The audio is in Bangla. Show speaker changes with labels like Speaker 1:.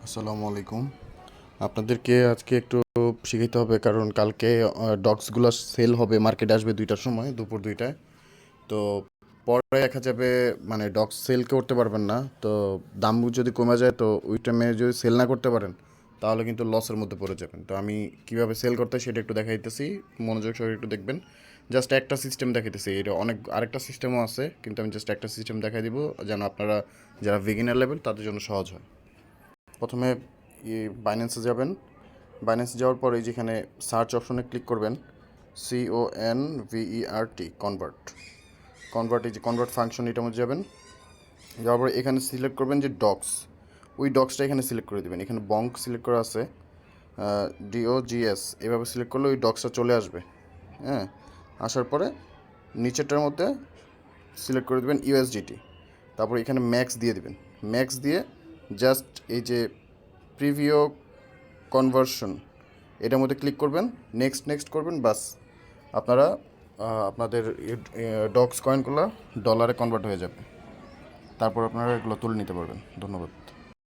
Speaker 1: আসসালামু আলাইকুম। আপনাদেরকে আজকে একটু শিখাইতে হবে, কারণ কালকে ডগসগুলো সেল হবে, মার্কেটে আসবে 2টার সময়, দুপুর 2টায়। তো পরে দেখা যাবে মানে ডগস সেল করতে পারবেন না। তো দাম যদি কমে যায়, তো ওই টাইমে যদি সেল না করতে পারেন তাহলে কিন্তু লসের মধ্যে পড়ে যাবেন। তো আমি কিভাবে সেল করতে হয় সেটা একটু দেখাইতেছি, মনোযোগ সহকারে একটু দেখবেন। জাস্ট একটা সিস্টেম দেখাইতেছি, এটা অনেক আরেকটা সিস্টেমও আছে, কিন্তু আমি জাস্ট একটা সিস্টেম দেখাই দিব যেন আপনারা যারা বিগিনার লেভেল তাদের জন্য সহজ হয়। প্রথমে বাইন্যান্সে যাবেন। বাইন্যান্সে যাওয়ার পরে যেখানে সার্চ অপশনে ক্লিক করবেন, CONVERT, কনভার্ট। কনভার্ট, এই যে কনভার্ট ফাংশন, এটার মধ্যে যাবেন। যাওয়ার পরে এখানে সিলেক্ট করবেন যে ডগস, ওই ডগসটা এখানে সিলেক্ট করে দেবেন। এখানে বঙ্ক সিলেক্ট করা আছে, DOGS, এভাবে সিলেক্ট করলে ওই ডগসটা চলে আসবে। হ্যাঁ, আসার পরে নিচেরটার মধ্যে সিলেক্ট করে দেবেন USDT। তারপর এখানে ম্যাক্স দিয়ে দিবেন। ম্যাক্স দিয়ে জাস্ট এই যে প্রিভিও কনভার্সন, এটার মধ্যে ক্লিক করবেন, নেক্সট নেক্সট করবেন, বাস আপনারা আপনাদের ডগস কয়েনগুলো ডলারে কনভার্ট হয়ে যাবে। তারপর আপনারা এগুলো তুলে নিতে পারবেন। ধন্যবাদ।